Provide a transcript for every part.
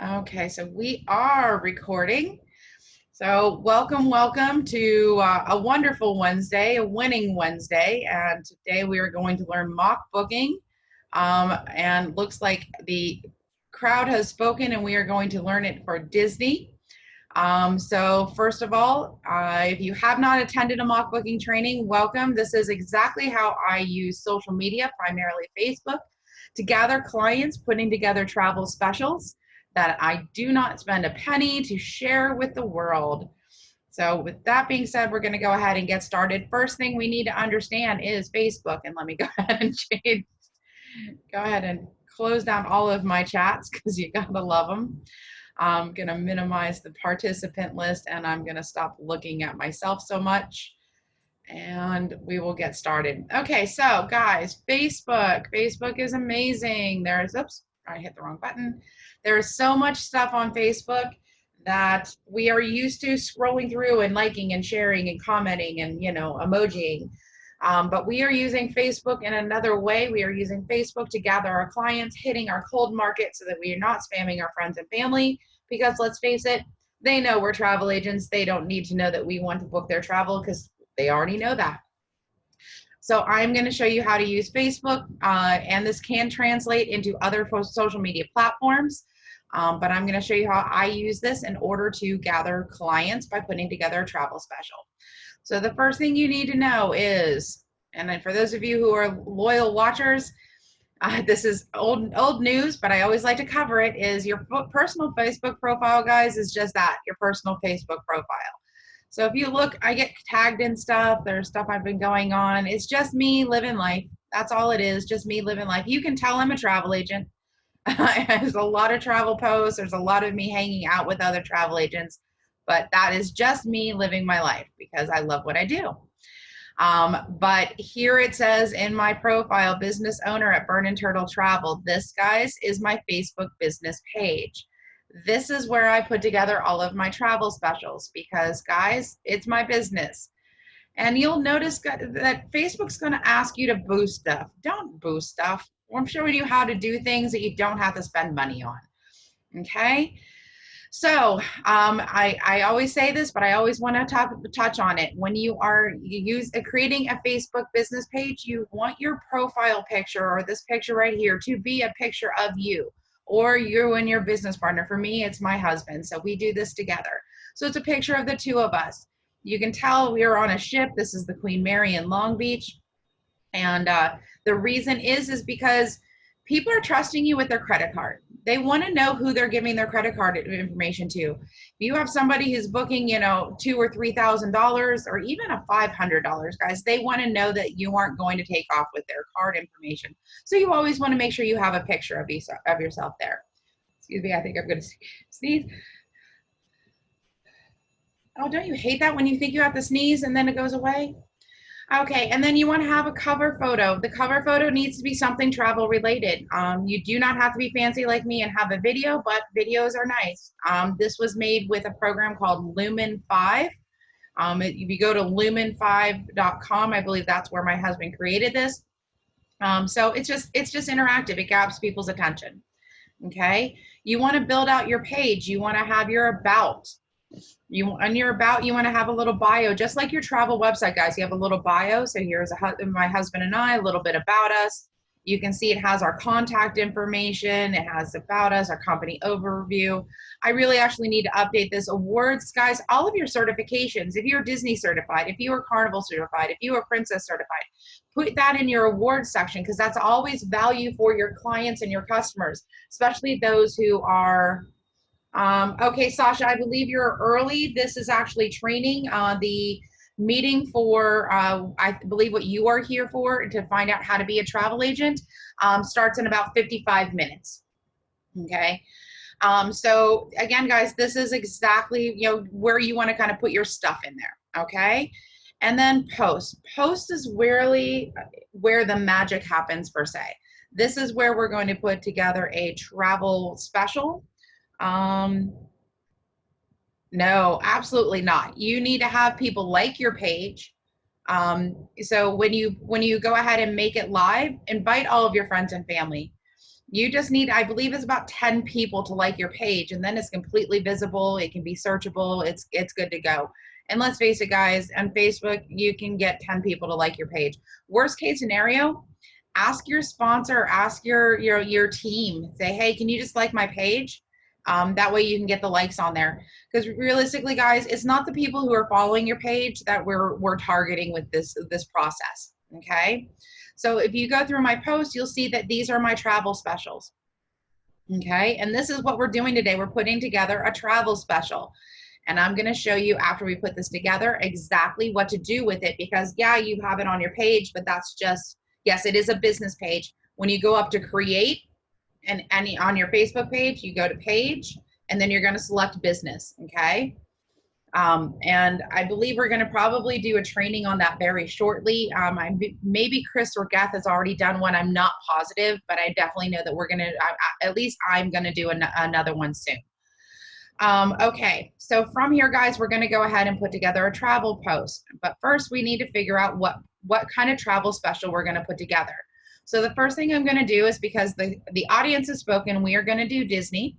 Okay, so we are recording. So welcome to a wonderful Wednesday, a winning Wednesday. And today we are going to learn mock booking. And looks like the crowd has spoken and we are going to learn it for Disney. So first of all, if you have not attended a mock booking training, welcome. This is exactly how I use social media, primarily Facebook, to gather clients, putting together travel specials that I do not spend a penny to share with the world. So with that being said, we're going to go ahead and get started. First thing we need to understand is Facebook. And let me go ahead and close down all of my chats because you got to love them. I'm going to minimize the participant list and I'm going to stop looking at myself so much. And we will get started. Okay, so guys, Facebook is amazing. Oops, I hit the wrong button. There's so much stuff on Facebook that we are used to scrolling through and liking and sharing and commenting and, emojiing. But we are using Facebook in another way. We are using Facebook to gather our clients, hitting our cold market so that we are not spamming our friends and family, because let's face it, they know we're travel agents. They don't need to know that we want to book their travel because they already know that. So I'm going to show you how to use Facebook, and this can translate into other social media platforms. But I'm going to show you how I use this in order to gather clients by putting together a travel special. So the first thing you need to know is, and then for those of you who are loyal watchers, this is old news, but I always like to cover it, is your personal Facebook profile, guys, is just that, your personal Facebook profile. So if you look, I get tagged in stuff. There's stuff I've been going on. It's just me living life. That's all it is, just me living life. You can tell I'm a travel agent. There's a lot of travel posts. There's a lot of me hanging out with other travel agents, but that is just me living my life because I love what I do. But here it says in my profile, business owner at Burn and Turtle Travel. This, guys, is my Facebook business page. This is where I put together all of my travel specials because, guys, it's my business. And you'll notice that Facebook's going to ask you to boost stuff. Don't boost stuff. I'm showing you how to do things that you don't have to spend money on. Okay? So I always say this, but I always want to touch on it. When you are creating a Facebook business page, you want your profile picture, or this picture right here, to be a picture of you or you and your business partner. For me, it's my husband. So we do this together. So it's a picture of the two of us. You can tell we are on a ship. This is the Queen Mary in Long Beach. And the reason is because people are trusting you with their credit card. They want to know who they're giving their credit card information to. If you have somebody who's booking, $2,000 or $3,000 or even a $500, guys, they want to know that you aren't going to take off with their card information. So you always want to make sure you have a picture of yourself there. Excuse me, I think I'm going to sneeze. Oh, don't you hate that when you think you have to sneeze and then it goes away? Okay, and then you want to have a cover photo. The cover photo needs to be something travel related. You do not have to be fancy like me and have a video, but videos are nice. This was made with a program called Lumen 5. If you go to lumen5.com, I believe that's where my husband created this. So it's just interactive. It grabs people's attention. Okay, you want to build out your page. You want to have your about. On your about, you want to have a little bio, just like your travel website, guys. You have a little bio. So here's my husband and I, a little bit about us. You can see it has our contact information. It has about us, our company overview. I really actually need to update this. Awards, guys, all of your certifications. If you're Disney certified, if you are Carnival certified, if you are Princess certified, put that in your awards section because that's always value for your clients and your customers, especially those who are okay, Sasha, I believe you're early. This is actually training. The meeting for, I believe what you are here for, to find out how to be a travel agent, starts in about 55 minutes. Okay. So again, guys, this is exactly, where you want to kind of put your stuff in there. Okay. And then post. Post is really where the magic happens, per se. This is where we're going to put together a travel special. No, absolutely not. You need to have people like your page. So when you go ahead and make it live, invite all of your friends and family. You just need, I believe it's about 10 people to like your page, and then it's completely visible. It can be searchable. It's good to go. And let's face it, guys, on Facebook, you can get 10 people to like your page. Worst case scenario, ask your sponsor, ask your team, say, hey, can you just like my page? That way you can get the likes on there. Because realistically, guys, it's not the people who are following your page that we're targeting with this process. Okay. So if you go through my post, you'll see that these are my travel specials. Okay. And this is what we're doing today. We're putting together a travel special. And I'm going to show you after we put this together exactly what to do with it, because yeah, you have it on your page, but that's just, yes, it is a business page. When you go up to create and on your Facebook page, you go to page, and then you're going to select business. Okay. And I believe we're going to probably do a training on that very shortly. Maybe Chris or Geth has already done one. I'm not positive, but I definitely know that we're going to, at least I'm going to do another one soon. Okay, so from here, guys, we're going to go ahead and put together a travel post. But first, we need to figure out what kind of travel special we're going to put together. So the first thing I'm going to do is, because the audience has spoken, we are going to do Disney.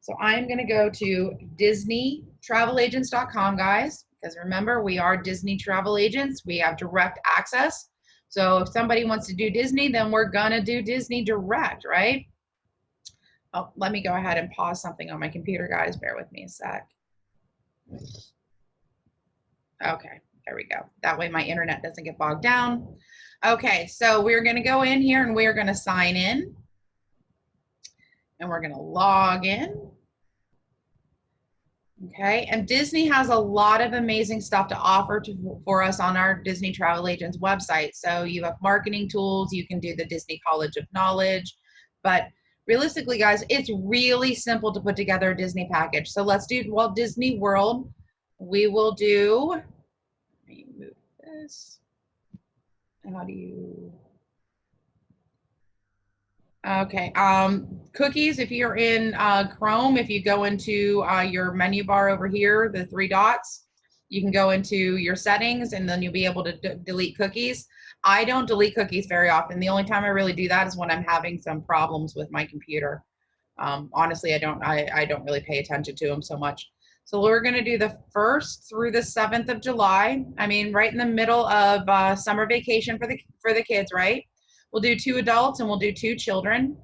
So I'm going to go to DisneyTravelAgents.com, guys, because remember, we are Disney travel agents. We have direct access. So if somebody wants to do Disney, then we're going to do Disney direct, right? Oh, let me go ahead and pause something on my computer, guys. Bear with me a sec. Okay, there we go. That way my internet doesn't get bogged down. Okay, so we're going to go in here and we're going to sign in. And we're going to log in. Okay, and Disney has a lot of amazing stuff to offer for us on our Disney Travel Agents website. So you have marketing tools, you can do the Disney College of Knowledge, but realistically, guys, it's really simple to put together a Disney package. So let's do Walt Disney World. We will do, let me move this. How do you, okay, cookies, if you're in Chrome, if you go into your menu bar over here, the 3 dots, you can go into your settings and then you'll be able to delete cookies. I don't delete cookies very often. The only time I really do that is when I'm having some problems with my computer. Honestly, I don't really pay attention to them so much. So we're going to do the 1st through the 7th of July. I mean, right in the middle of summer vacation for the kids, right? We'll do 2 adults and we'll do 2 children.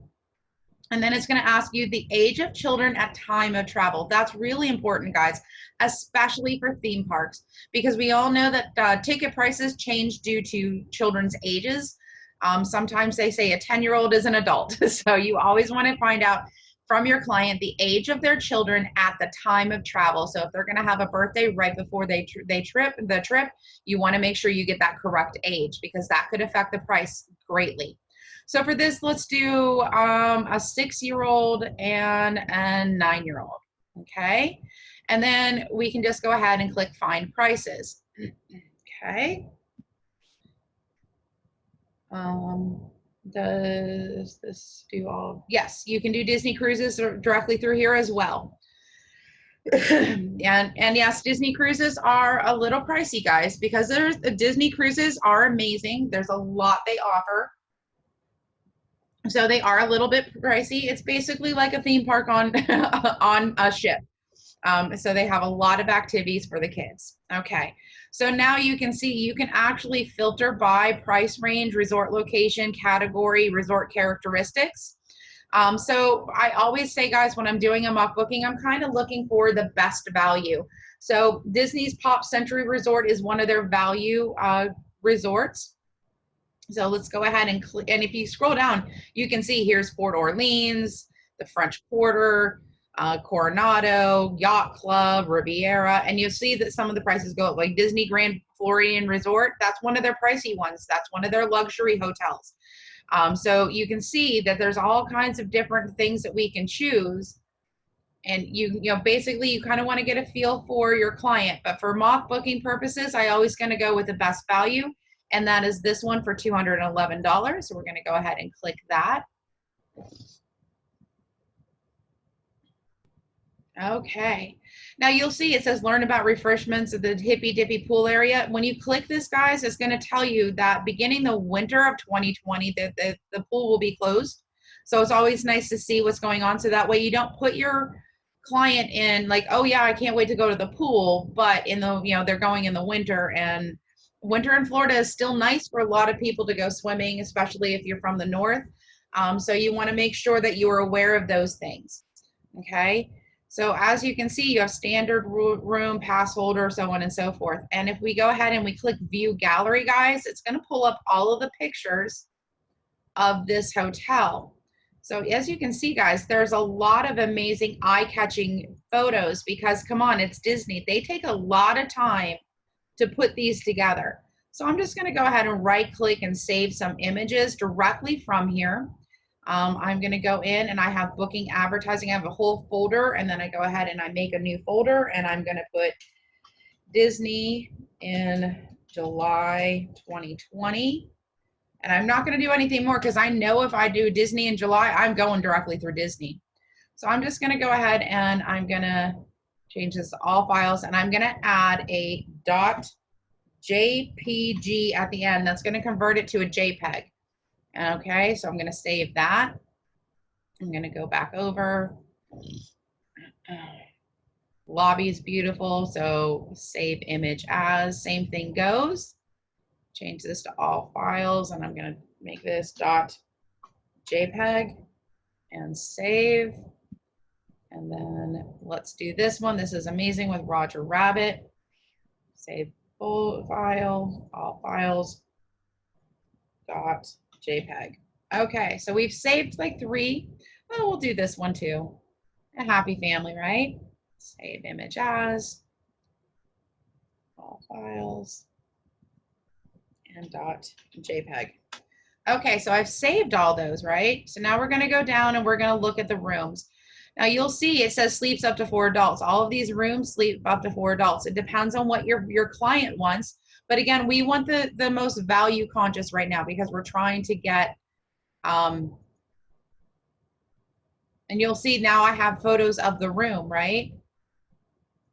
And then it's going to ask you the age of children at time of travel. That's really important, guys, especially for theme parks, because we all know that ticket prices change due to children's ages. Sometimes they say a 10-year-old is an adult. So you always want to find out from your client the age of their children at the time of travel. So if they're going to have a birthday right before the trip, you want to make sure you get that correct age, because that could affect the price greatly. So for this, let's do a 6-year-old and a 9-year-old, okay? And then we can just go ahead and click Find Prices, okay? Does this do all? Yes, you can do Disney cruises directly through here as well. and yes, Disney cruises are a little pricey, guys, because Disney cruises are amazing. There's a lot they offer. So they are a little bit pricey. It's basically like a theme park on on a ship. So they have a lot of activities for the kids. Okay, so now you can see you can actually filter by price range, resort location, category, resort characteristics. So I always say, guys, when I'm doing a mock booking, I'm kind of looking for the best value. So Disney's Pop Century Resort is one of their value resorts. So let's go ahead and click, and if you scroll down, you can see here's Port Orleans, the French Quarter, Coronado, Yacht Club, Riviera, and you'll see that some of the prices go up, like Disney Grand Floridian Resort. That's one of their pricey ones. That's one of their luxury hotels. So you can see that there's all kinds of different things that we can choose. And you know, basically you kind of want to get a feel for your client, but for mock booking purposes, I always going to go with the best value. And that is this one for $211. So we're going to go ahead and click that. Okay. Now you'll see it says learn about refreshments at the Hippy Dippy pool area. When you click this, guys, it's going to tell you that beginning the winter of 2020, the pool will be closed. So it's always nice to see what's going on. So that way you don't put your client in like, oh yeah, I can't wait to go to the pool, but in the, you know, they're going in the winter, and winter in Florida is still nice for a lot of people to go swimming, especially if you're from the north. So you want to make sure that you are aware of those things. Okay. So as you can see, you have standard room, pass holder, so on and so forth. And if we go ahead and we click view gallery, guys, it's going to pull up all of the pictures of this hotel. So as you can see, guys, there's a lot of amazing eye-catching photos because, come on, it's Disney. They take a lot of time to put these together. So I'm just going to go ahead and right-click and save some images directly from here. I'm going to go in and I have booking advertising. I have a whole folder, and then I go ahead and I make a new folder, and I'm going to put Disney in July 2020. And I'm not going to do anything more because I know if I do Disney in July, I'm going directly through Disney. So I'm just going to go ahead and I'm going to change this to all files, and I'm going to add a .jpg at the end. That's going to convert it to a JPEG. Okay, so I'm going to save that. I'm going to go back over. Lobby is beautiful, so save image as, same thing goes. Change this to all files, and I'm going to make this .jpeg and save. And then let's do this one. This is amazing with Roger Rabbit. Save full file, all files, .jpeg. Okay, so we've saved like 3. Well, we'll do this one too. A happy family, right? Save image as, all files, and .jpeg. Okay, so I've saved all those, right? So now we're going to go down and we're going to look at the rooms. Now you'll see it says sleeps up to 4 adults. All of these rooms sleep up to 4 adults. It depends on what your client wants. But again, we want the most value conscious right now because we're trying to get, and you'll see now I have photos of the room, right?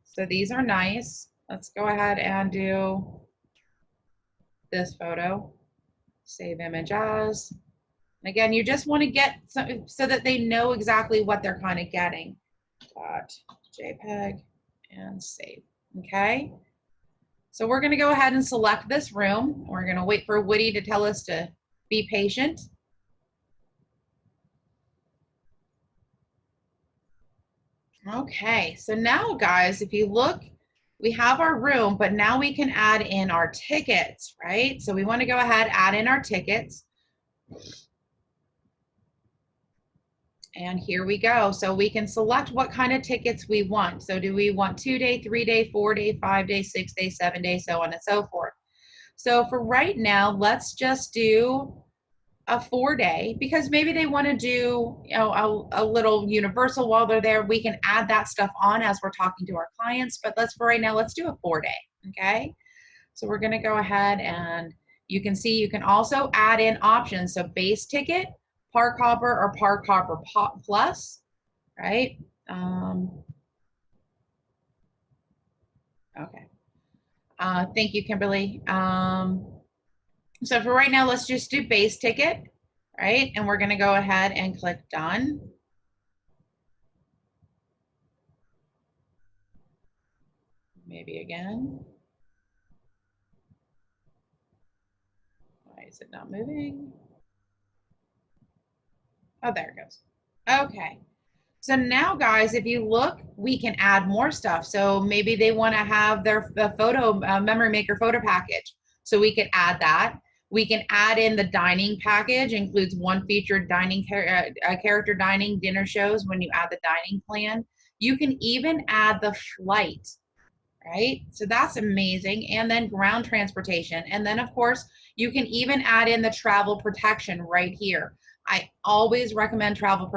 So these are nice. Let's go ahead and do this photo. Save image as. Again, you just want to get some, so that they know exactly what they're kind of getting. .jpeg and save. Okay. So we're going to go ahead and select this room. We're going to wait for Woody to tell us to be patient. Okay. So now, guys, if you look, we have our room, but now we can add in our tickets, right? So we want to go ahead, add in our tickets. And here we go. So we can select what kind of tickets we want. So do we want 2-day, 3-day, 4-day, 5-day, 6-day, 7-day, so on and so forth. So for right now, let's just do a 4-day because maybe they want to do, you know, a little Universal while they're there. We can add that stuff on as we're talking to our clients, but for right now, let's do a 4-day. Okay. So we're going to go ahead, and you can see you can also add in options. So base ticket, Park Hopper, or Park Hopper Plus, right? Okay. Thank you, Kimberly. So for right now, let's just do base ticket, right? And we're going to go ahead and click done. Maybe again. Why is it not moving? Oh, there it goes. Okay. So now, guys, if you look, we can add more stuff. So maybe they want to have the photo memory maker photo package. So we could add that. We can add in the dining package, includes one featured dining character dining dinner shows when you add the dining plan. You can even add the flight, right? So that's amazing. And then ground transportation. And then, of course, you can even add in the travel protection right here. I always recommend travel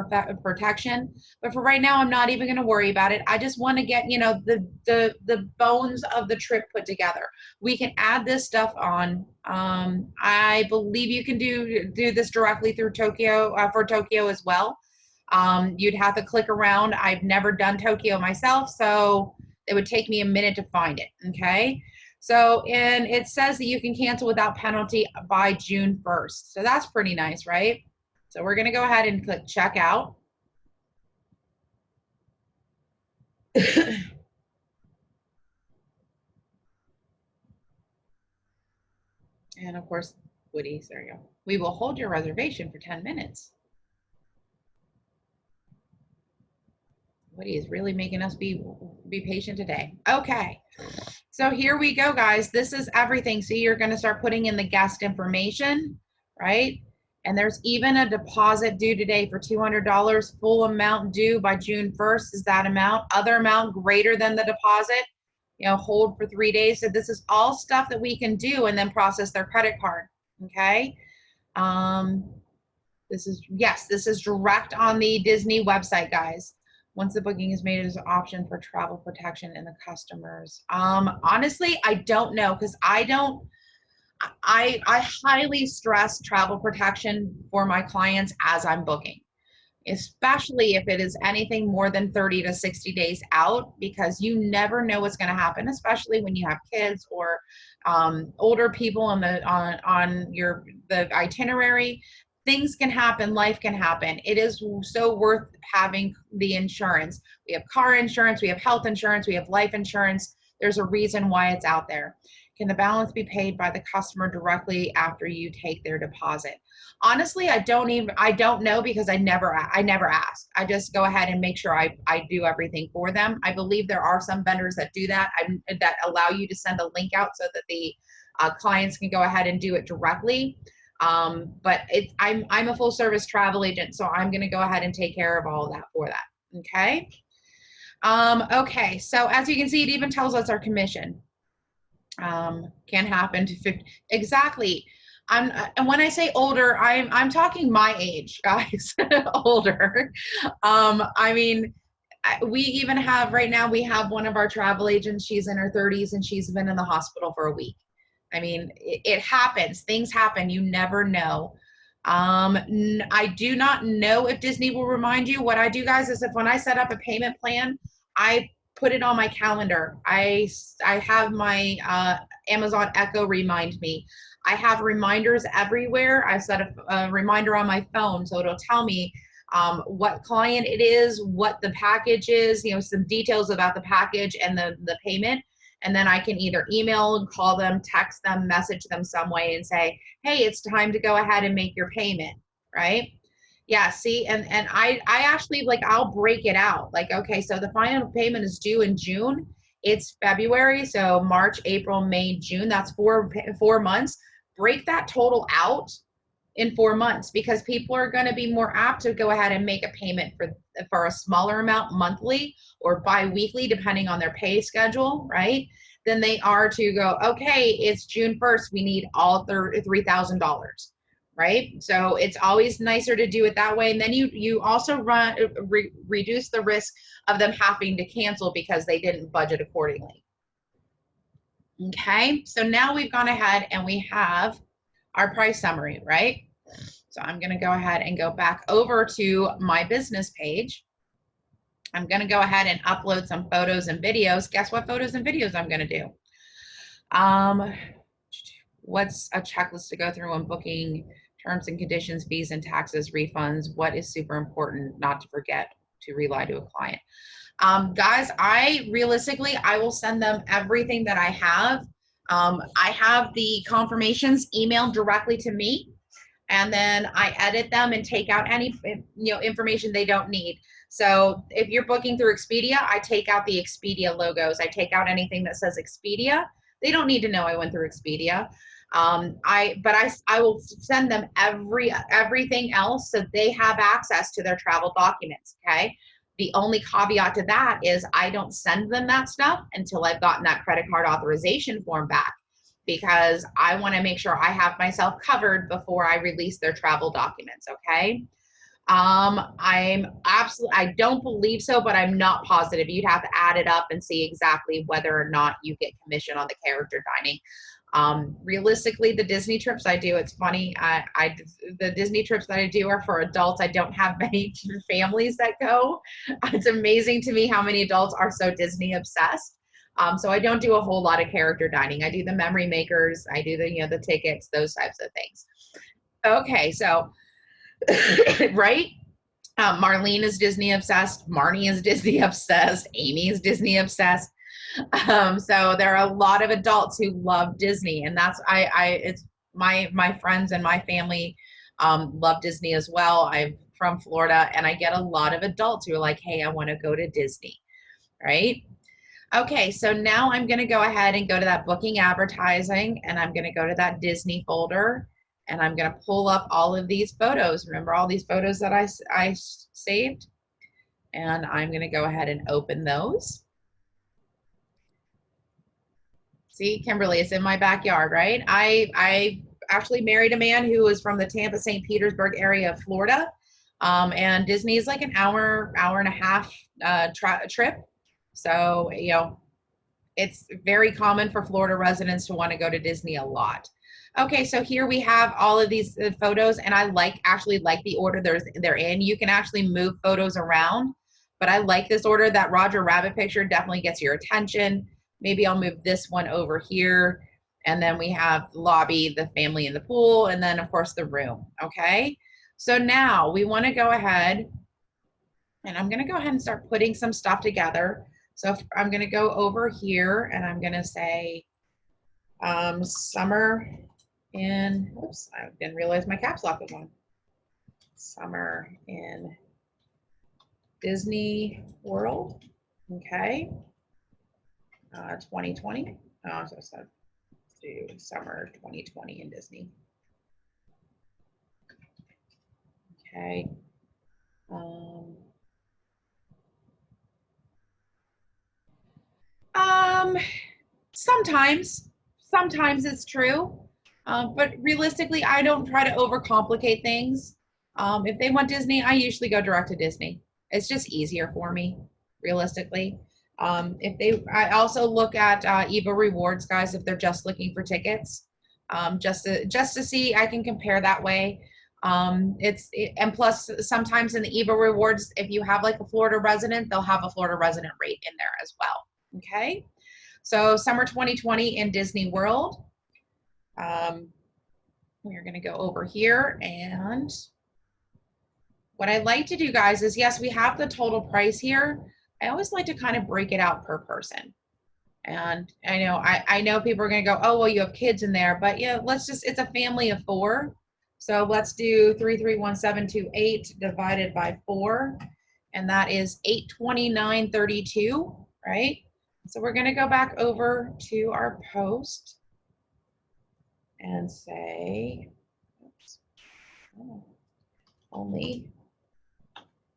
protection, but for right now, I'm not even going to worry about it. I just want to get, you know, the bones of the trip put together. We can add this stuff on. I believe you can do this directly through Tokyo, for Tokyo as well. You'd have to click around. I've never done Tokyo myself, so it would take me a minute to find it. Okay. So, and it says that you can cancel without penalty by June 1st. So that's pretty nice, right? So we're going to go ahead and click checkout. And of course, Woody's, there you go. We will hold your reservation for 10 minutes. Woody is really making us be patient today. Okay, so here we go, guys. This is everything. So you're going to start putting in the guest information, right? And there's even a deposit due today for $200. Full amount due by June 1st is that amount. Other amount greater than the deposit, hold for 3 days. So this is all stuff that we can do and then process their credit card. Okay. This is direct on the Disney website, guys. Once the booking is made, there's an option for travel protection in the customers. Honestly, I don't know, because I highly stress travel protection for my clients as I'm booking, especially if it is anything more than 30 to 60 days out, because you never know what's going to happen, especially when you have kids or older people on the itinerary. Things can happen, life can happen. It is so worth having the insurance. We have car insurance, we have health insurance, we have life insurance. There's a reason why it's out there. Can the balance be paid by the customer directly after you take their deposit? Honestly, I don't know, because I never ask. I just go ahead and make sure I do everything for them. I believe there are some vendors that do that, that allow you to send a link out so that the clients can go ahead and do it directly. But I'm a full service travel agent, so I'm going to go ahead and take care of all of that for that. Okay. Okay. So as you can see, it even tells us our commission. Can happen to 50. Exactly. And when I say older, I'm talking my age, guys. Older. I mean, we even have right now, we have one of our travel agents, she's in her 30s and she's been in the hospital for a week. I mean, it happens. Things happen. You never know. I do not know if Disney will remind you. What I do, guys, is if when I set up a payment plan, I put it on my calendar. I have my Amazon Echo remind me. I have reminders everywhere. I set a reminder on my phone, so it'll tell me what client it is, what the package is, some details about the package and the payment. And then I can either email, call them, text them, message them some way and say, hey, it's time to go ahead and make your payment, right? Yeah, see, and I actually, like, I'll break it out. Like, okay, so the final payment is due in June. It's February, so March, April, May, June. That's 4 months. Break that total out in 4 months, because people are going to be more apt to go ahead and make a payment for a smaller amount monthly or bi-weekly, depending on their pay schedule, right? Than they are to go, okay, it's June 1st, we need all $3,000, right? So it's always nicer to do it that way. And then you also reduce the risk of them having to cancel because they didn't budget accordingly. Okay, so now we've gone ahead and we have our price summary, right? So I'm going to go ahead and go back over to my business page. I'm going to go ahead and upload some photos and videos. Guess what photos and videos I'm going to do? What's a checklist to go through when booking, terms and conditions, fees and taxes, refunds? What is super important not to forget to rely to a client? Guys, I will send them everything that I have. I have the confirmations emailed directly to me, and then I edit them and take out any information they don't need. So if you're booking through Expedia, I take out the Expedia logos. I take out anything that says Expedia. They don't need to know I went through Expedia. I will send them everything else so they have access to their travel documents. Okay. The only caveat to that is I don't send them that stuff until I've gotten that credit card authorization form back, because I want to make sure I have myself covered before I release their travel documents. Okay. I don't believe so, but I'm not positive. You'd have to add it up and see exactly whether or not you get commission on the character dining. Realistically, the Disney trips I do, it's funny. The Disney trips that I do are for adults. I don't have many families that go. It's amazing to me how many adults are so Disney obsessed. So I don't do a whole lot of character dining. I do the memory makers. I do the tickets, those types of things. Okay, so right? Marlene is Disney obsessed. Marnie is Disney obsessed. Amy is Disney obsessed. So there are a lot of adults who love Disney, and that's it's my friends and my family love Disney as well. I'm from Florida, and I get a lot of adults who are like, "Hey, I want to go to Disney," right? Okay, so now I'm going to go ahead and go to that booking advertising, and I'm going to go to that Disney folder, and I'm going to pull up all of these photos. Remember all these photos that I saved? And I'm going to go ahead and open those. See, Kimberly, it's in my backyard, right? I actually married a man who was from the Tampa, St. Petersburg area of Florida. And Disney is like an hour and a half trip. So, you know, it's very common for Florida residents to want to go to Disney a lot. Okay, so here we have all of these photos, and I actually like the order they're in. You can actually move photos around, but I like this order. That Roger Rabbit picture definitely gets your attention. Maybe I'll move this one over here, and then we have the lobby, the family in the pool, and then of course the room, okay? So now we wanna go ahead, and I'm gonna go ahead and start putting some stuff together. So I'm gonna go over here, and I'm gonna say summer in, oops, I didn't realize my caps lock was on. Summer in Disney World, okay. 2020, so let's do summer 2020 in Disney. Okay. Sometimes it's true, but realistically, I don't try to overcomplicate things. If they want Disney, I usually go direct to Disney. It's just easier for me, realistically. I also look at EVO Rewards, guys, if they're just looking for tickets, just to see, I can compare that way. And plus sometimes in the EVO Rewards, if you have like a Florida resident, they'll have a Florida resident rate in there as well. Okay. So summer 2020 in Disney World. We're going to go over here, and what I like to do, guys, is yes, we have the total price here. I always like to kind of break it out per person. And I know people are going to go, oh, well, you have kids in there, but yeah, it's a family of 4. So let's do 331728 divided by 4, and that is 829.32, right? So we're going to go back over to our post and say, oops, only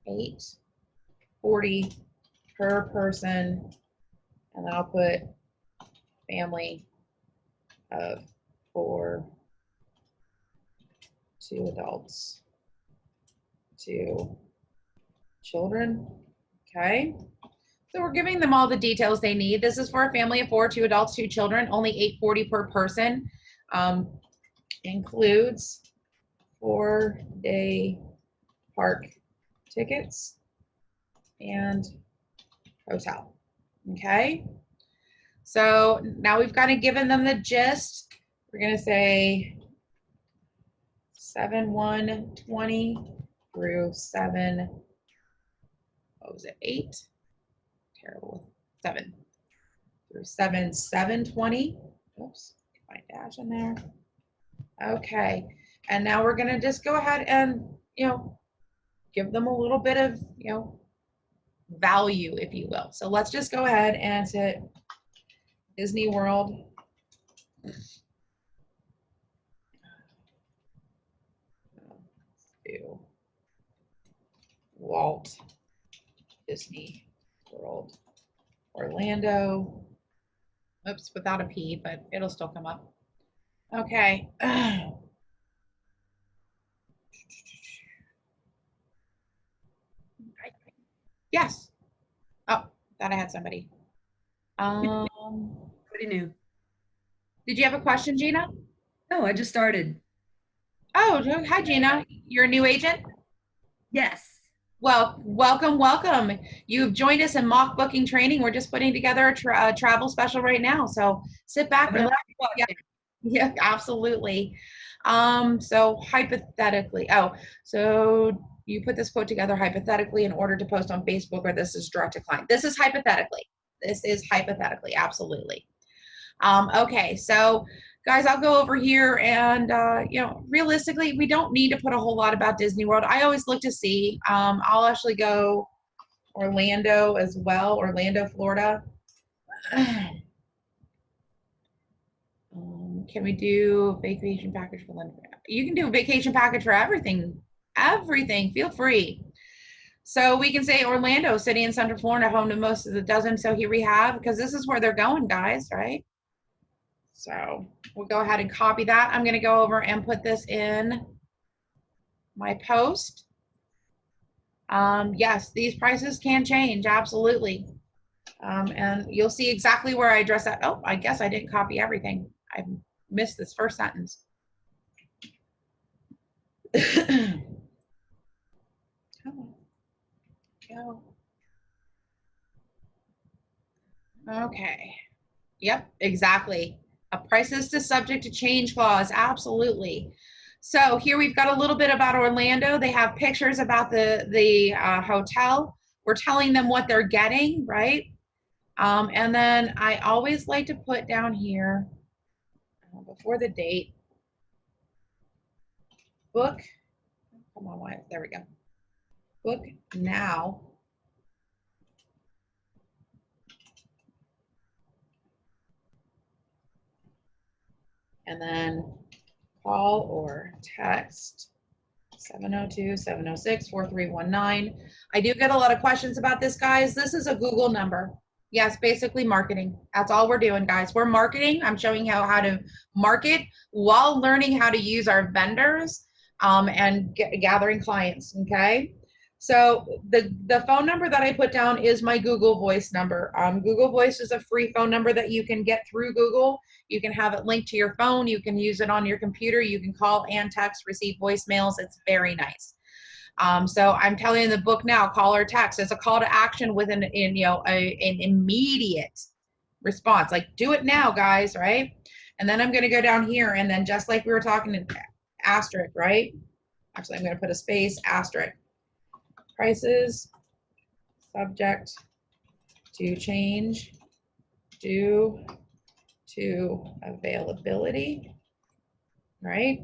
$840 per person, and then I'll put family of 4, 2 adults, 2 children. Okay. So we're giving them all the details they need. This is for a family of 4, 2 adults, 2 children, only $840 per person. Includes 4-day park tickets and hotel. Okay. So now we've kind of given them the gist. We're going to say 7/1/20 through 7, what was it, 8? Terrible. 7 through 7/7/20. Oops, get my dash in there. Okay, and now we're gonna just go ahead and, give them a little bit of, value, if you will. So let's just go ahead and hit Disney World. Let's do Walt Disney World Orlando. Oops, without a P, but it'll still come up. Okay. Yes. Oh, thought I had somebody. Pretty new. Did you have a question, Gina? No, I just started. Oh, hi, Gina. You're a new agent? Yes. Well, welcome. You've joined us in mock booking training. We're just putting together a travel special right now. So sit back, relax. Yeah, absolutely. So hypothetically, oh, so you put this quote together hypothetically in order to post on Facebook, or this is direct to client? This is hypothetically. This is hypothetically, absolutely. Okay, so guys, I'll go over here and, realistically, we don't need to put a whole lot about Disney World. I always look to see. I'll actually go Orlando as well, Orlando, Florida. Can we do vacation package for London? You can do a vacation package for everything. Everything. Feel free. So we can say Orlando, city in Central Florida, home to most of the dozen. So here we have, because this is where they're going, guys, right? So we'll go ahead and copy that. I'm going to go over and put this in my post. Yes, these prices can change, absolutely. And you'll see exactly where I address that. Oh, I guess I didn't copy everything. I missed this first sentence. Come on. Go. Okay. Yep, exactly. A price list is subject to change clause. Absolutely. So here we've got a little bit about Orlando. They have pictures about the hotel. We're telling them what they're getting, right? And then I always like to put down here before the date, book. Come on, why? There we go. Book now. And then call or text 702-706-4319. I do get a lot of questions about this, guys. This is a Google number. Yes, basically marketing. That's all we're doing, guys. We're marketing. I'm showing you how to market while learning how to use our vendors and gathering clients, okay? So the phone number that I put down is my Google Voice number. Google Voice is a free phone number that you can get through Google. You can have it linked to your phone. You can use it on your computer. You can call and text, receive voicemails. It's very nice. So I'm telling you, the book now, call or text. It's a call to action with an immediate response. Like, do it now, guys, right? And then I'm going to go down here, and then just like we were talking, asterisk, right? Actually, I'm going to put a space, asterisk. Prices subject to change due to availability, right?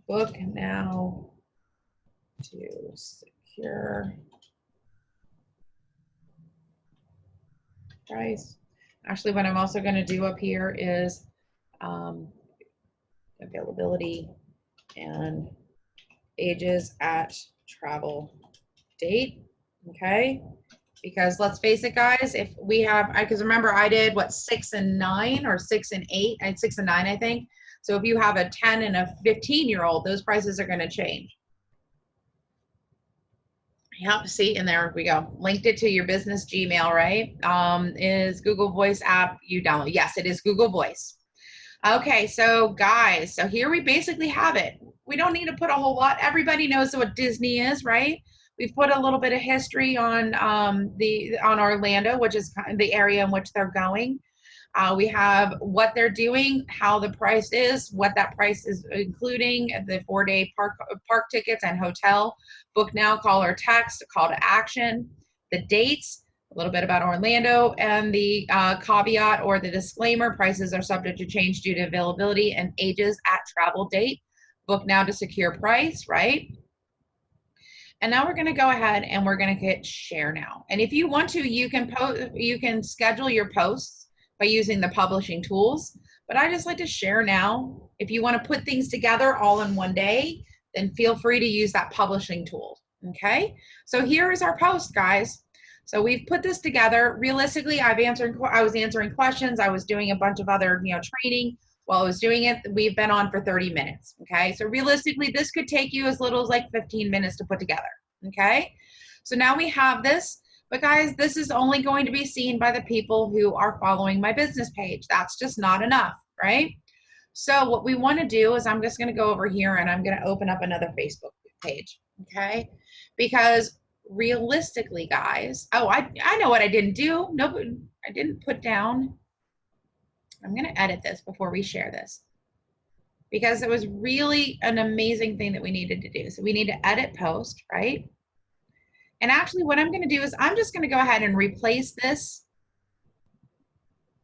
Book now to secure price. Actually, what I'm also going to do up here is availability and ages at travel date, okay? Because let's face it, guys, if we have, because remember I did what, 6 and 9 or 6 and 8, I had 6 and 9, I think. So if you have a 10 and a 15-year-old, those prices are going to change. Yep, see, and there we go. Linked it to your business Gmail, right? Is Google Voice app you download? Yes, it is Google Voice. Okay, so guys, so here we basically have it. We don't need to put a whole lot. Everybody knows what Disney is, right? We've put a little bit of history on on Orlando, which is kind of the area in which they're going. We have what they're doing, how the price is, what that price is including, the 4-day park tickets and hotel. Book now, call or text, call to action, the dates, a little bit about Orlando, and the caveat or the disclaimer: prices are subject to change due to availability and ages at travel date. Book now to secure price, right? And now we're going to go ahead and we're going to hit share now. And if you want to, you can schedule your posts by using the publishing tools, but I just like to share now. If you want to put things together all in one day, then feel free to use that publishing tool. Okay, so here is our post, guys. So we've put this together. Realistically, I was answering questions. I was doing a bunch of other training. While I was doing it, we've been on for 30 minutes. Okay, so realistically, this could take you as little as like 15 minutes to put together. Okay, so now we have this. But guys, this is only going to be seen by the people who are following my business page. That's just not enough, right? So what we want to do is I'm just going to go over here and I'm going to open up another Facebook page, okay? Because realistically, guys, oh, I know what I didn't do. No, I didn't put down. I'm going to edit this before we share this. because it was really an amazing thing that we needed to do. So we need to edit post, right? And actually what I'm going to do is I'm just going to go ahead and replace this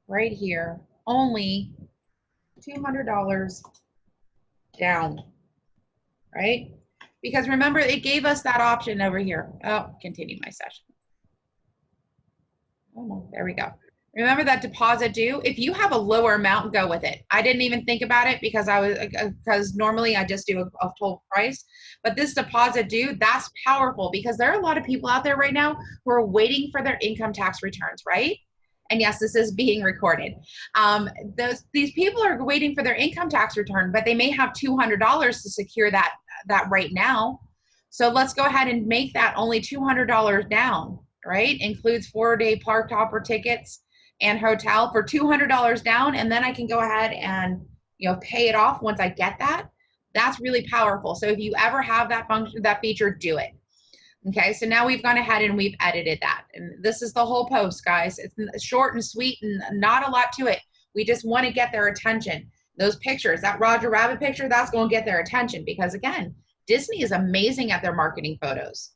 right here, only $200 down, right? Because remember, it gave us that option over here. Oh, continue my session. Oh, no, there we go. Remember that deposit due? If you have a lower amount, go with it. I didn't even think about it because normally I just do a full price. But this deposit due, that's powerful because there are a lot of people out there right now who are waiting for their income tax returns, right? And yes, this is being recorded. These people are waiting for their income tax return, but they may have $200 to secure that right now. So let's go ahead and make that only $200 down, right? Includes 4-day park hopper tickets and hotel for $200 down, and then I can go ahead and pay it off once I get that. That's really powerful. So if you ever have that function, that feature, do it. Okay, so now we've gone ahead and we've edited that. And this is the whole post, guys. It's short and sweet and not a lot to it. We just want to get their attention. Those pictures, that Roger Rabbit picture, that's going to get their attention because, again, Disney is amazing at their marketing photos.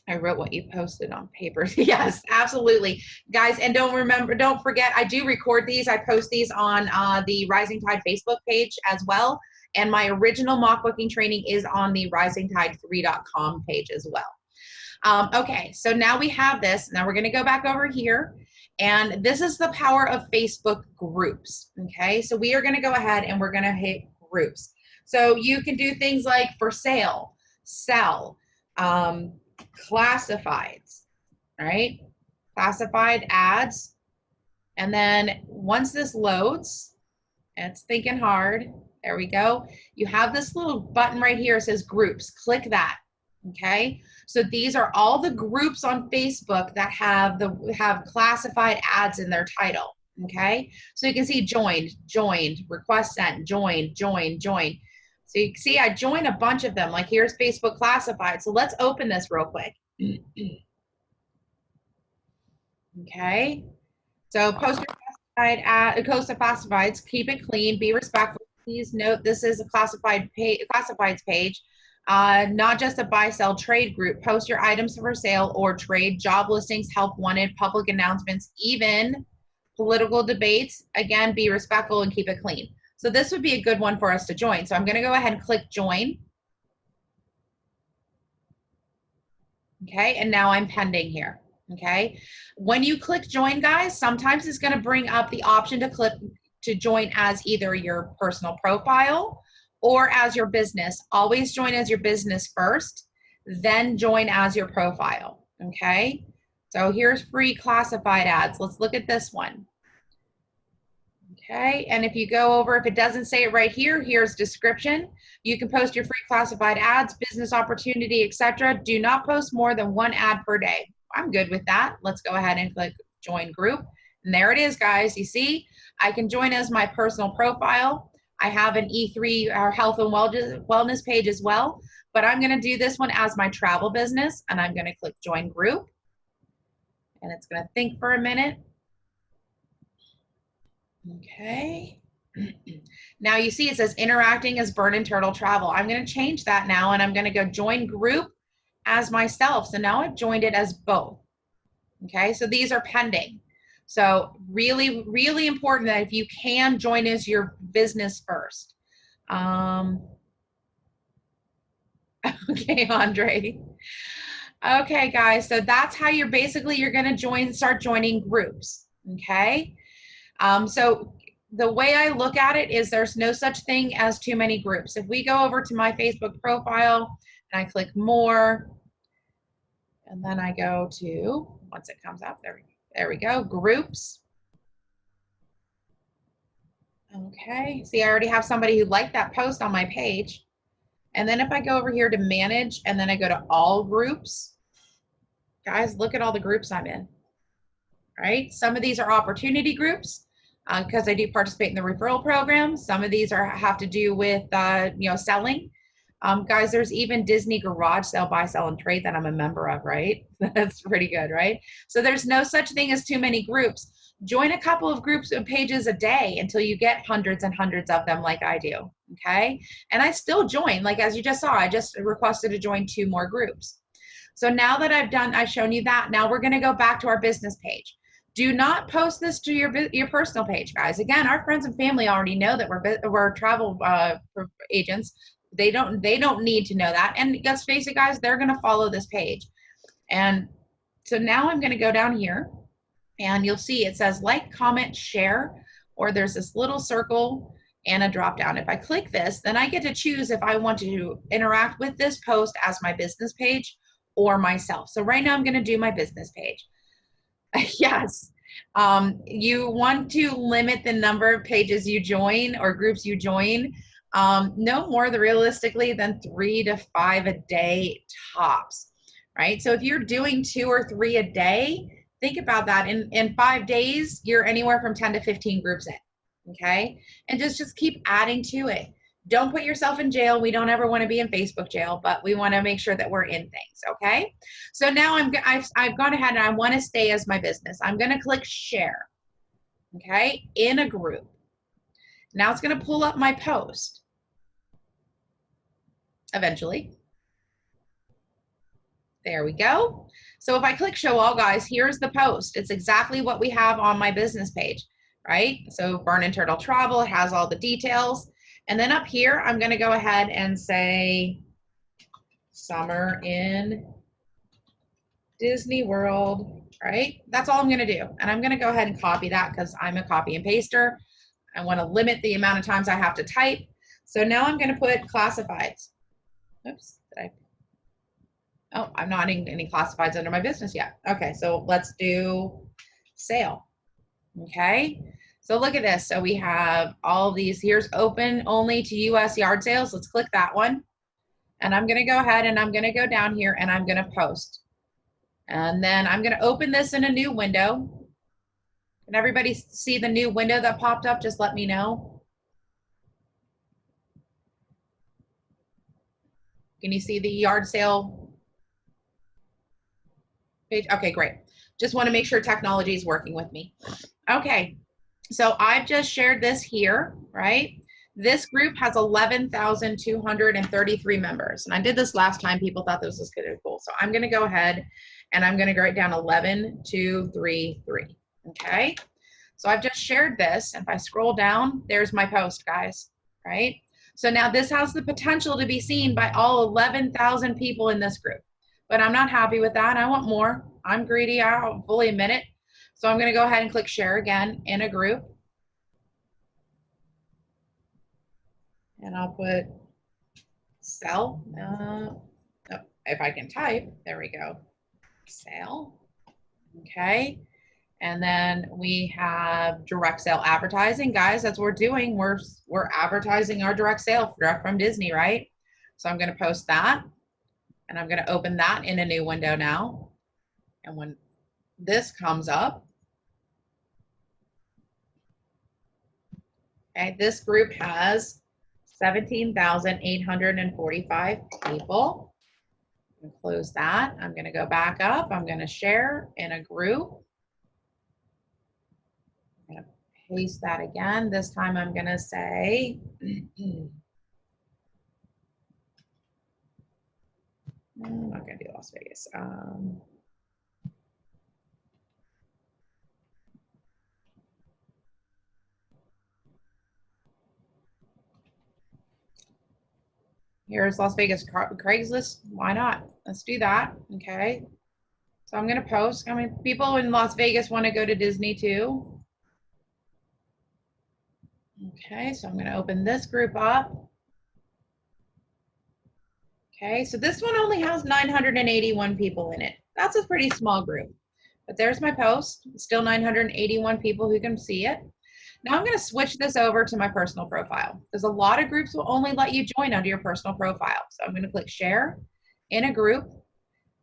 I wrote what you posted on paper. Yes, absolutely. Guys, and don't forget, I do record these. I post these on the Rising Tide Facebook page as well. And my original mock booking training is on the risingtide3.com page as well. Okay, so now we have this. Now we're going to go back over here. And this is the power of Facebook groups. Okay, so we are going to go ahead and we're going to hit groups. So you can do things like for sale, sell, classifieds, right? Classified ads. And then once this loads, and it's thinking hard, there we go. You have this little button right here. It says groups. Click that. Okay. So these are all the groups on Facebook that have classified ads in their title. Okay. So you can see joined, request sent, joined. So you can see I joined a bunch of them. Like here's Facebook classified. So let's open this real quick. Okay. So post your classified ad, classifieds, keep it clean, be respectful. Please note this is a classifieds page, not just a buy, sell, trade group. Post your items for sale or trade, job listings, help wanted, public announcements, even political debates. Again, be respectful and keep it clean. So this would be a good one for us to join. So I'm going to go ahead and click join. Okay, and now I'm pending here. Okay, when you click join, guys, sometimes it's going to bring up the option to click to join as either your personal profile or as your business. Always join as your business first, then join as your profile. Okay, so here's free classified ads. Let's look at this one. Okay, and if you go over, if it doesn't say it right here, here's description. You can post your free classified ads, business opportunity, etc. Do not post more than 1 ad per day. I'm good with that. Let's go ahead and click join group. And there it is, guys. You see, I can join as my personal profile. I have an E3 or health and wellness page as well, but I'm going to do this one as my travel business, and I'm going to click join group. And it's going to think for a minute. Okay. Now you see it says interacting as Burn and Turtle Travel. I'm going to change that now, and I'm going to go join group as myself. So now I've joined it as both. Okay, so these are pending. So really, really important that if you can join as your business first. Okay, Andre. Okay, guys, so that's how you're going to start joining groups. Okay. So the way I look at it is there's no such thing as too many groups. If we go over to my Facebook profile and I click more, and then I go to, once it comes up, there we go, groups. Okay, see, I already have somebody who liked that post on my page. And then if I go over here to manage, and then I go to all groups, guys, look at all the groups I'm in, right? Some of these are opportunity groups because I do participate in the referral program. Some of these have to do with, selling. Guys, there's even Disney Garage Sale, Buy, Sell, and Trade that I'm a member of, right? That's pretty good, right? So there's no such thing as too many groups. Join a couple of groups and pages a day until you get hundreds and hundreds of them like I do, okay? And I still join, like as you just saw, I just requested to join 2 more groups. So now that I've shown you that, now we're gonna go back to our business page. Do not post this to your personal page, guys. Again, our friends and family already know that we're travel agents. They don't need to know that. And let's face it, guys, they're gonna follow this page. And so now I'm gonna go down here and you'll see it says like, comment, share, or there's this little circle and a drop down. If I click this, then I get to choose if I want to interact with this post as my business page or myself. So right now I'm gonna do my business page. Yes, you want to limit the number of pages you join or groups you join, no more realistically than 3 to 5 a day tops, right? So if you're doing 2 or 3 a day, think about that. In 5 days, you're anywhere from 10 to 15 groups in, okay? And just keep adding to it. Don't put yourself in jail. We don't ever want to be in Facebook jail, but we want to make sure that we're in things, okay? So now I've gone ahead and I want to stay as my business. I'm going to click share, okay, in a group. Now it's going to pull up my post eventually. There we go. So if I click show all, guys, here's the post. It's exactly what we have on my business page, right? So Burnin' Turtle Travel has all the details. And then up here, I'm going to go ahead and say summer in Disney World, right? That's all I'm going to do. And I'm going to go ahead and copy that because I'm a copy and paster. I want to limit the amount of times I have to type. So now I'm going to put classifieds. Oops, oh, I'm not in any classifieds under my business yet. Okay, so let's do sale. Okay. So look at this. So we have all these. Here's open only to US yard sales. Let's click that one. And I'm going to go ahead and I'm going to go down here and I'm going to post. And then I'm going to open this in a new window. Can everybody see the new window that popped up? Just let me know. Can you see the yard sale page? Okay, great. Just want to make sure technology is working with me. Okay. So I've just shared this here, right? This group has 11,233 members. And I did this last time. People thought this was kind of cool. So I'm going to go ahead and I'm going to write down 11,233. Okay. So I've just shared this. If I scroll down, there's my post, guys, right? So now this has the potential to be seen by all 11,000 people in this group. But I'm not happy with that. I want more. I'm greedy. I'll fully admit it. So I'm going to go ahead and click share again in a group. And I'll put sell. If I can type, there we go. Sale. Okay. And then we have direct sale advertising. Guys, that's what we're doing. We're advertising our direct sale direct from Disney, right? So I'm going to post that. And I'm going to open that in a new window now. And when this comes up, okay, this group has 17,845 people. I'm going to close that. I'm going to go back up. I'm going to share in a group. I'm going to paste that again. This time I'm going to say, I'm not going to do Las Vegas. Here's Las Vegas Craigslist. Why not? Let's do that. Okay. So I'm going to post. I mean, people in Las Vegas want to go to Disney too. Okay. So I'm going to open this group up. Okay. So this one only has 981 people in it. That's a pretty small group. But there's my post. Still 981 people who can see it. Now I'm going to switch this over to my personal profile because a lot of groups will only let you join under your personal profile. So I'm going to click share in a group.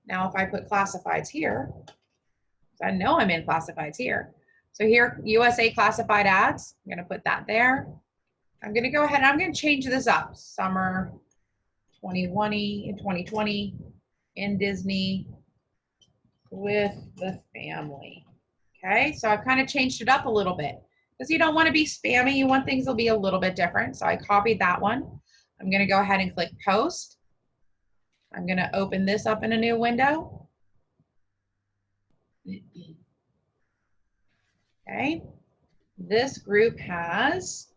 Now if I put classifieds here, I know I'm in classifieds here. So here, USA classified ads, I'm going to put that there. I'm going to go ahead and I'm going to change this up. Summer 2020 in Disney with the family. Okay, so I've kind of changed it up a little bit because you don't want to be spammy. You want things will be a little bit different. So I copied that one. I'm going to go ahead and click post. I'm going to open this up in a new window. Okay, this group has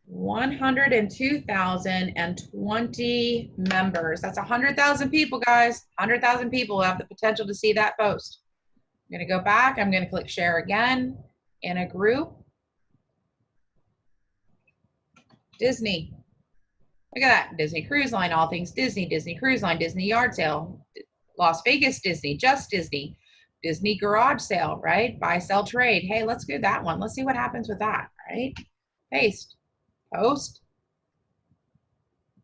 102,020 members. That's 100,000 people, guys. 100,000 people have the potential to see that post. I'm going to go back. I'm going to click share again in a group. Disney. Look at that. Disney Cruise Line, all things Disney, Disney Cruise Line, Disney Yard Sale, Las Vegas Disney, Just Disney, Disney Garage Sale, right? Buy, sell, trade. Hey, let's do that one. Let's see what happens with that, right? Paste, post.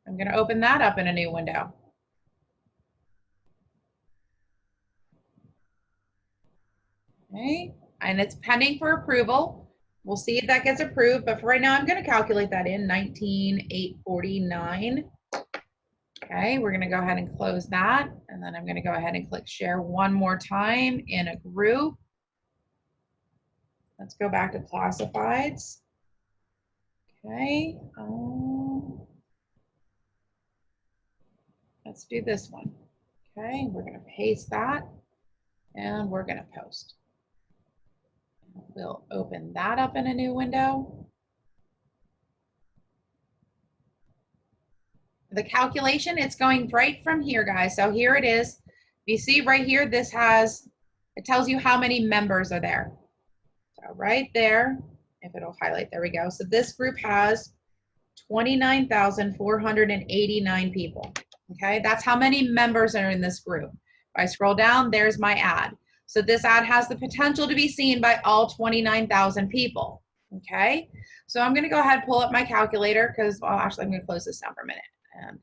I'm going to open that up in a new window. Okay, and it's pending for approval. We'll see if that gets approved, but for right now, I'm going to calculate that in 19,849. Okay, we're going to go ahead and close that, and then I'm going to go ahead and click share one more time in a group. Let's go back to classifieds. Okay, let's do this one. Okay, we're going to paste that, and we're going to post. We'll open that up in a new window. The calculation, it's going right from here, guys. So here it is. You see right here, this has, it tells you how many members are there. So right there, if it'll highlight, there we go. So this group has 29,489 people. Okay, that's how many members are in this group. If I scroll down, there's my ad. So this ad has the potential to be seen by all 29,000 people. Okay, so I'm going to go ahead and pull up my calculator because, well, actually, I'm going to close this down for a minute and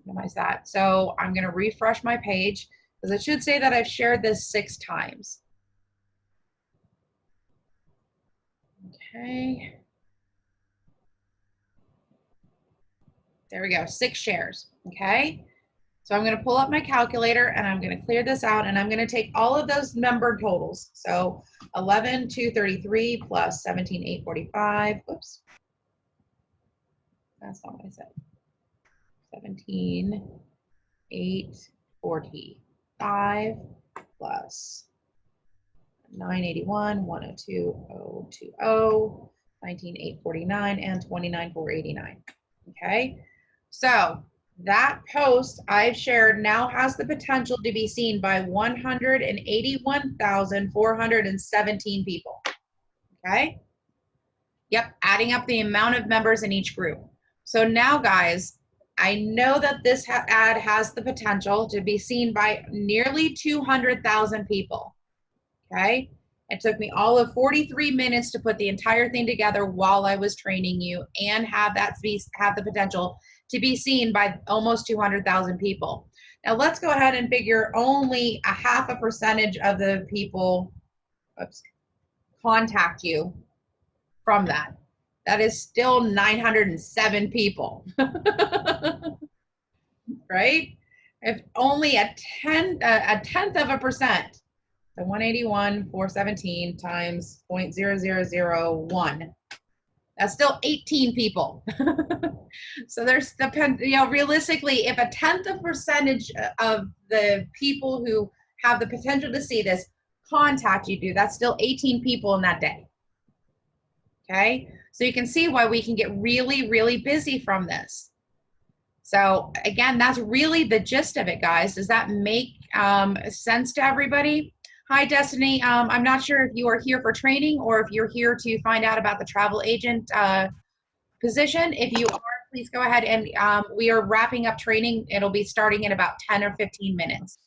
minimize that. So I'm going to refresh my page because it should say that I've shared this 6 times. Okay. There we go, 6 shares. Okay. So I'm going to pull up my calculator and I'm going to clear this out and I'm going to take all of those number totals. So 11,233 plus 17,845. Whoops. That's not what I said. 17,845 plus 981, 102,020, 19,849, and 29,489. Okay. So that post I've shared now has the potential to be seen by 181,417 people. Okay. Yep, adding up the amount of members in each group. So now, guys, I know that this ad has the potential to be seen by nearly 200,000 people. Okay. It took me all of 43 minutes to put the entire thing together while I was training you and have the potential to be seen by almost 200,000 people. Now let's go ahead and figure only a 0.5% of the people contact you from that. That is still 907 people, right? If only a tenth of a percent, so 181,417 times 0.0001. That's still 18 people. So there's realistically, if a 1/10 of percentage of the people who have the potential to see this contact you, that's still 18 people in that day. Okay, so you can see why we can get really, really busy from this. So again, that's really the gist of it, guys. Does that make sense to everybody? Hi, Destiny. I'm not sure if you are here for training or if you're here to find out about the travel agent position. If you are, please go ahead and we are wrapping up training. It'll be starting in about 10 or 15 minutes.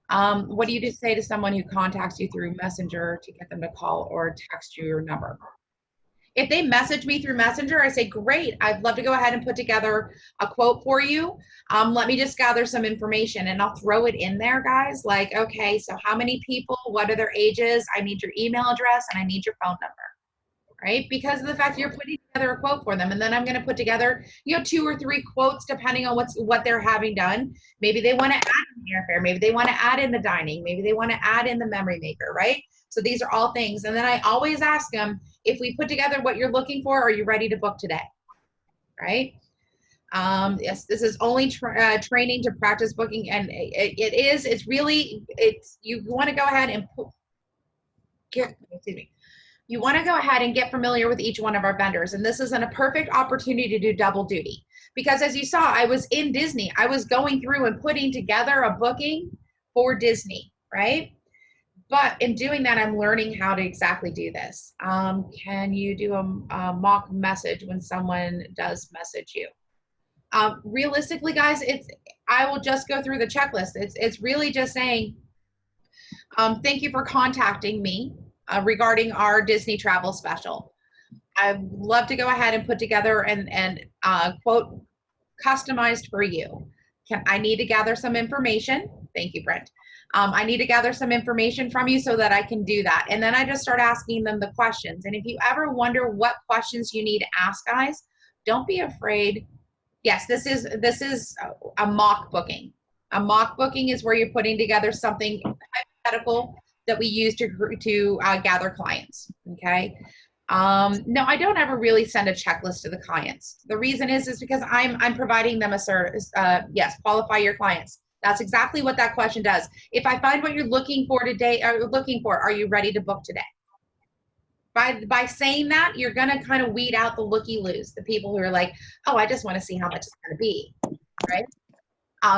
What do you just say to someone who contacts you through Messenger to get them to call or text you your number? If they message me through Messenger, I say, great, I'd love to go ahead and put together a quote for you. Let me just gather some information and I'll throw it in there, guys. Like, okay, so how many people, what are their ages? I need your email address and I need your phone number, right? Because of the fact that you're putting together a quote for them. And then I'm going to put together, 2 or 3 quotes depending on what they're having done. Maybe they want to add in the airfare. Maybe they want to add in the dining. Maybe they want to add in the memory maker, right? So these are all things. And then I always ask them, if we put together what you're looking for, are you ready to book today? Right? Yes, this is only training to practice booking, and you want to go ahead and you want to go ahead and get familiar with each one of our vendors. And this is a perfect opportunity to do double duty. Because as you saw, I was in Disney. I was going through and putting together a booking for Disney, right? But in doing that, I'm learning how to exactly do this. Can you do a mock message when someone does message you? Realistically, guys, I will just go through the checklist. It's really just saying, thank you for contacting me regarding our Disney travel special. I'd love to go ahead and put together and quote customized for you. I need to gather some information. Thank you, Brent. I need to gather some information from you so that I can do that. And then I just start asking them the questions. And if you ever wonder what questions you need to ask, guys, don't be afraid. Yes, this is a mock booking. A mock booking is where you're putting together something hypothetical that we use to gather clients, okay? No, I don't ever really send a checklist to the clients. The reason is because I'm providing them a service. Yes, qualify your clients. That's exactly what that question does. If I find what you're looking for today, are you ready to book today? By saying that, you're gonna kind of weed out the looky-loos, the people who are like, oh, I just want to see how much it's gonna be, right?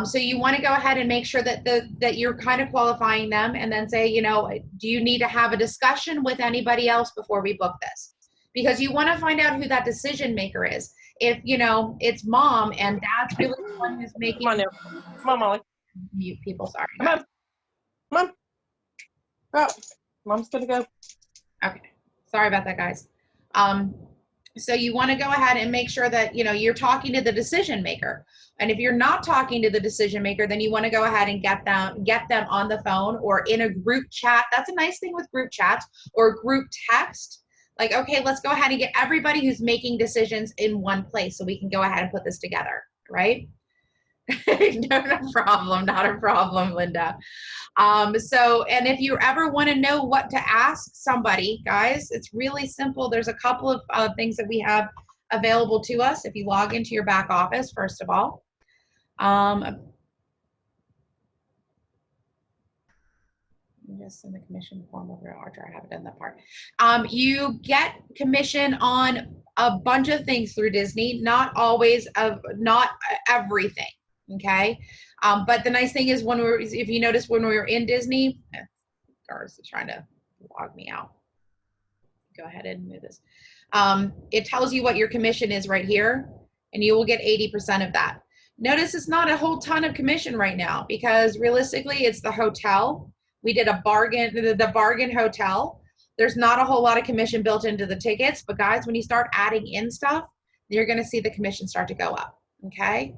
So you want to go ahead and make sure that you're kind of qualifying them, and then say, do you need to have a discussion with anybody else before we book this? Because you want to find out who that decision maker is. If it's mom and dad's really the one who's making. Come on now. Come on, Molly. Mute people, sorry. Come on. Come on. Go. Mom's gonna go. Okay. Sorry about that, guys. So you want to go ahead and make sure that you're talking to the decision maker. And if you're not talking to the decision maker, then you want to go ahead and get them on the phone or in a group chat. That's a nice thing with group chats or group text. Like, okay, let's go ahead and get everybody who's making decisions in one place so we can go ahead and put this together, right? Not a problem, Linda. And if you ever want to know what to ask somebody, guys, it's really simple. There's a couple of things that we have available to us. If you log into your back office, first of all, just send the commission form over to Archer. I haven't done that part. You get commission on a bunch of things through Disney, not everything. Okay. But the nice thing is if you notice when we were in Disney, Gar's trying to log me out. Go ahead and move this. It tells you what your commission is right here, and you will get 80% of that. Notice it's not a whole ton of commission right now because realistically it's the hotel. We did a bargain, the bargain hotel. There's not a whole lot of commission built into the tickets, but guys, when you start adding in stuff, you're going to see the commission start to go up. Okay.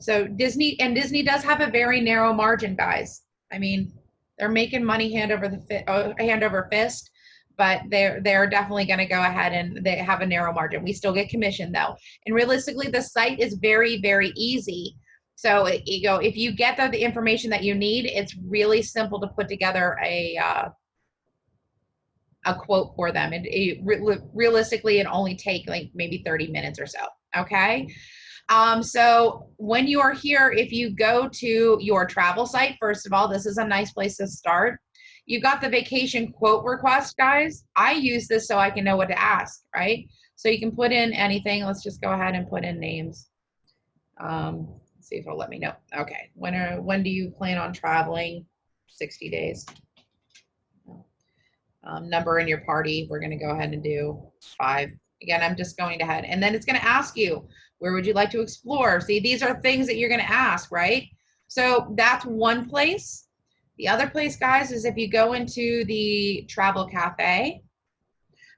So Disney does have a very narrow margin, guys. I mean, they're making money hand over fist, but they're definitely going to go ahead and they have a narrow margin. We still get commission though. And realistically, the site is very, very easy. So if you get the information that you need, it's really simple to put together a quote for them. Realistically, it only take like maybe 30 minutes or so. Okay. So when you are here, if you go to your travel site, first of all, this is a nice place to start. You've got the vacation quote request, guys. I use this so I can know what to ask, right? So you can put in anything. Let's just go ahead and put in names. See if it'll let me know. Okay. When do you plan on traveling? 60 days. Number in your party. We're going to go ahead and do 5. Again, I'm just going ahead. And then it's going to ask you, where would you like to explore? See, these are things that you're going to ask, right? So that's one place. The other place, guys, is if you go into the Travel Cafe.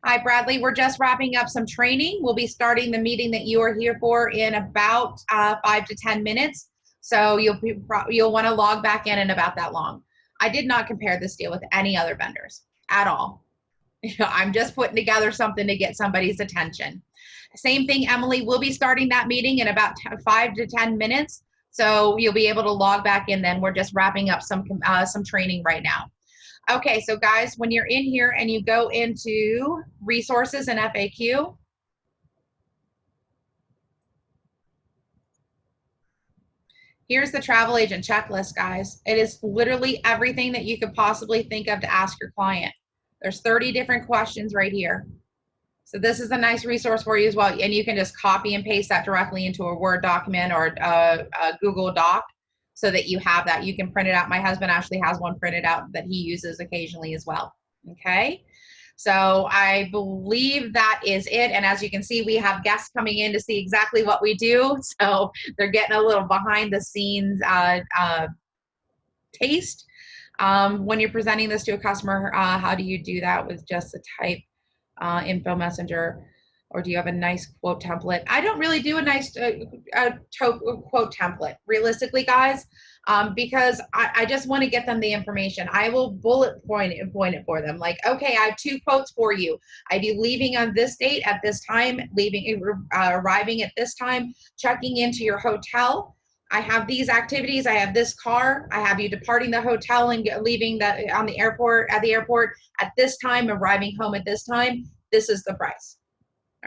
Hi, Bradley. We're just wrapping up some training. We'll be starting the meeting that you are here for in about 5 to 10 minutes. So you'll want to log back in about that long. I did not compare this deal with any other vendors at all. I'm just putting together something to get somebody's attention. Same thing, Emily, we'll be starting that meeting in about 5 to 10 minutes. So you'll be able to log back in then. We're just wrapping up some training right now. Okay, so guys, when you're in here and you go into resources and FAQ, here's the travel agent checklist, guys. It is literally everything that you could possibly think of to ask your client. There's 30 different questions right here. So this is a nice resource for you as well. And you can just copy and paste that directly into a Word document or a Google Doc so that you have that. You can print it out. My husband actually has one printed out that he uses occasionally as well. Okay. So I believe that is it. And as you can see, we have guests coming in to see exactly what we do. So they're getting a little behind the scenes taste. When you're presenting this to a customer, how do you do that with just a type info messenger, or do you have a nice quote template? I don't really do a nice quote template, realistically, guys, because I just want to get them the information. I will bullet point it for them. Like, okay, I have 2 quotes for you. I'd be leaving on this date at this time, arriving at this time, checking into your hotel. I have these activities. I have this car. I have you departing the hotel and leaving at the airport at this time, arriving home at this time. This is the price.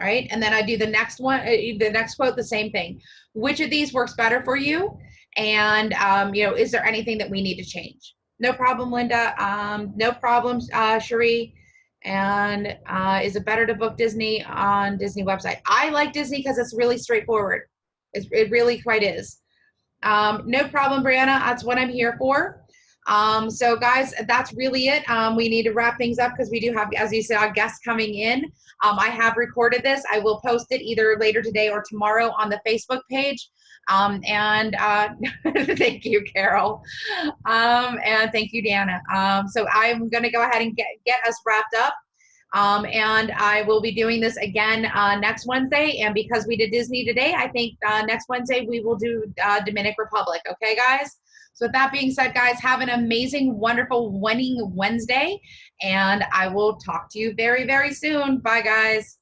All right. And then I do the next one, the next quote, the same thing. Which of these works better for you? And, is there anything that we need to change? No problem, Linda. No problem, Cherie. And is it better to book Disney on Disney website? I like Disney because it's really straightforward. It really quite is. No problem, Brianna. That's what I'm here for. So guys, that's really it. We need to wrap things up because we do have, as you saw, guests coming in. I have recorded this. I will post it either later today or tomorrow on the Facebook page. Thank you, Carol. And thank you, Dana. So I'm going to go ahead and get us wrapped up. And I will be doing this again next Wednesday. And because we did Disney today, I think next Wednesday we will do Dominican Republic. Okay, guys? So with that being said, guys, have an amazing, wonderful winning Wednesday. And I will talk to you very, very soon. Bye, guys.